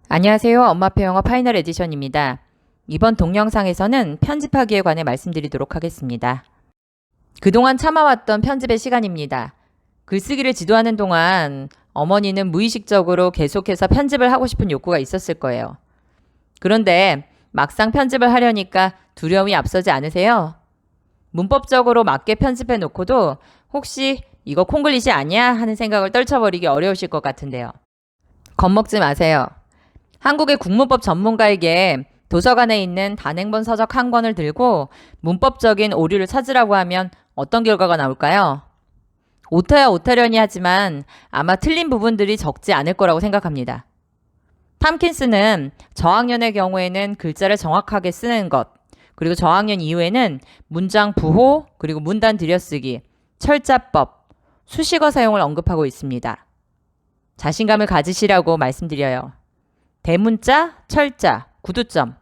안녕하세요. 엄마표 영어 파이널 에디션입니다. 이번 동영상에서는 편집하기에 관해 말씀드리도록 하겠습니다. 그동안 참아왔던 편집의 시간입니다. 글쓰기를 지도하는 동안 어머니는 무의식적으로 계속해서 편집을 하고 싶은 욕구가 있었을 거예요. 그런데 막상 편집을 하려니까 두려움이 앞서지 않으세요? 문법적으로 맞게 편집해 놓고도 혹시 이거 콩글리시 아니야? 하는 생각을 떨쳐버리기 어려우실 것 같은데요. 겁먹지 마세요. 한국의 국문법 전문가에게 도서관에 있는 단행본 서적 한 권을 들고 문법적인 오류를 찾으라고 하면 어떤 결과가 나올까요? 오타야 오타려니 하지만 아마 틀린 부분들이 적지 않을 거라고 생각합니다. 탐킨스는 저학년의 경우에는 글자를 정확하게 쓰는 것, 그리고 저학년 이후에는 문장 부호, 그리고 문단 들여쓰기, 철자법, 수식어 사용을 언급하고 있습니다. 자신감을 가지시라고 말씀드려요. 대문자, 철자, 구두점.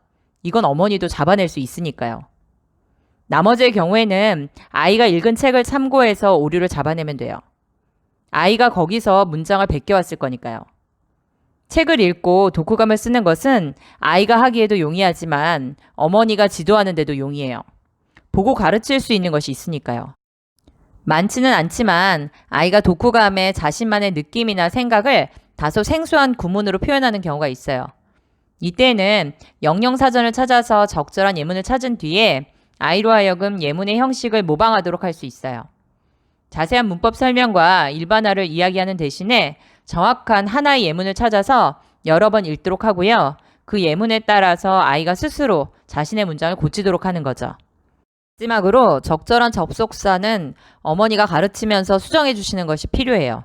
이건 어머니도 잡아낼 수 있으니까요. 나머지의 경우에는 아이가 읽은 책을 참고해서 오류를 잡아내면 돼요. 아이가 거기서 문장을 베껴왔을 거니까요. 책을 읽고 독후감을 쓰는 것은 아이가 하기에도 용이하지만 어머니가 지도하는데도 용이해요. 보고 가르칠 수 있는 것이 있으니까요. 많지는 않지만 아이가 독후감에 자신만의 느낌이나 생각을 다소 생소한 구문으로 표현하는 경우가 있어요. 이때는 영영사전을 찾아서 적절한 예문을 찾은 뒤에 아이로 하여금 예문의 형식을 모방하도록 할 수 있어요. 자세한 문법 설명과 일반화를 이야기하는 대신에 정확한 하나의 예문을 찾아서 여러 번 읽도록 하고요. 그 예문에 따라서 아이가 스스로 자신의 문장을 고치도록 하는 거죠. 마지막으로 적절한 접속사는 어머니가 가르치면서 수정해 주시는 것이 필요해요.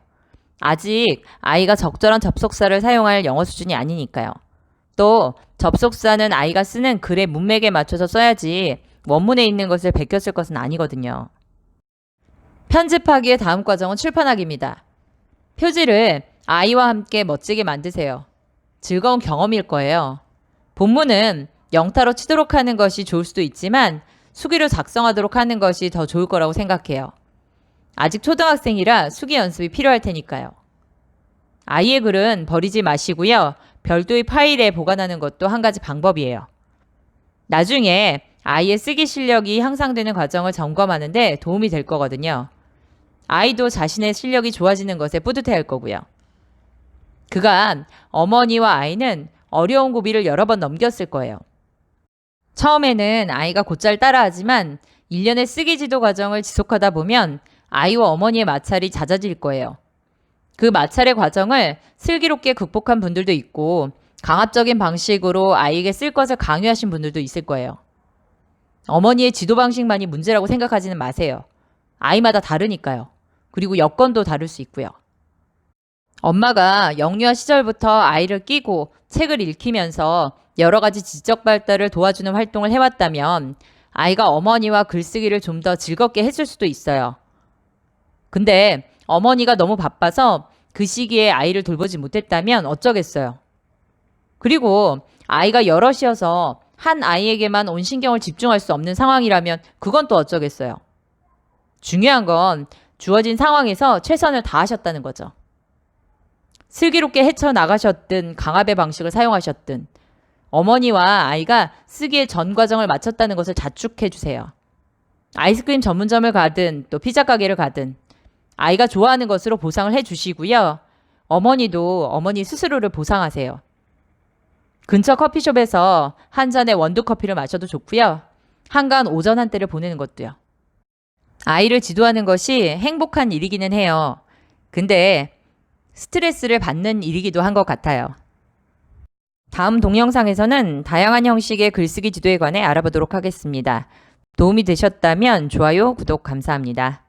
아직 아이가 적절한 접속사를 사용할 영어 수준이 아니니까요. 또 접속사는 아이가 쓰는 글의 문맥에 맞춰서 써야지 원문에 있는 것을 베껴 쓸 것은 아니거든요. 편집하기의 다음 과정은 출판하기입니다. 표지를 아이와 함께 멋지게 만드세요. 즐거운 경험일 거예요. 본문은 영타로 치도록 하는 것이 좋을 수도 있지만 수기로 작성하도록 하는 것이 더 좋을 거라고 생각해요. 아직 초등학생이라 수기 연습이 필요할 테니까요. 아이의 글은 버리지 마시고요. 별도의 파일에 보관하는 것도 한 가지 방법이에요. 나중에 아이의 쓰기 실력이 향상되는 과정을 점검하는 데 도움이 될 거거든요. 아이도 자신의 실력이 좋아지는 것에 뿌듯해할 거고요. 그간 어머니와 아이는 어려운 고비를 여러 번 넘겼을 거예요. 처음에는 아이가 곧잘 따라하지만 1년의 쓰기 지도 과정을 지속하다 보면 아이와 어머니의 마찰이 잦아질 거예요. 그 마찰의 과정을 슬기롭게 극복한 분들도 있고 강압적인 방식으로 아이에게 쓸 것을 강요하신 분들도 있을 거예요. 어머니의 지도 방식만이 문제라고 생각하지는 마세요. 아이마다 다르니까요. 그리고 여건도 다를 수 있고요. 엄마가 영유아 시절부터 아이를 끼고 책을 읽히면서 여러 가지 지적 발달을 도와주는 활동을 해왔다면 아이가 어머니와 글쓰기를 좀 더 즐겁게 했을 수도 있어요. 근데 어머니가 너무 바빠서 그 시기에 아이를 돌보지 못했다면 어쩌겠어요. 그리고 아이가 여럿이어서 한 아이에게만 온 신경을 집중할 수 없는 상황이라면 그건 또 어쩌겠어요. 중요한 건 주어진 상황에서 최선을 다하셨다는 거죠. 슬기롭게 헤쳐나가셨든 강압의 방식을 사용하셨든 어머니와 아이가 쓰기의 전 과정을 마쳤다는 것을 자축해 주세요. 아이스크림 전문점을 가든 또 피자 가게를 가든 아이가 좋아하는 것으로 보상을 해 주시고요. 어머니도 어머니 스스로를 보상하세요. 근처 커피숍에서 한 잔의 원두 커피를 마셔도 좋고요. 한가한 오전 한때를 보내는 것도요. 아이를 지도하는 것이 행복한 일이기는 해요. 근데 스트레스를 받는 일이기도 한 것 같아요. 다음 동영상에서는 다양한 형식의 글쓰기 지도에 관해 알아보도록 하겠습니다. 도움이 되셨다면 좋아요, 구독 감사합니다.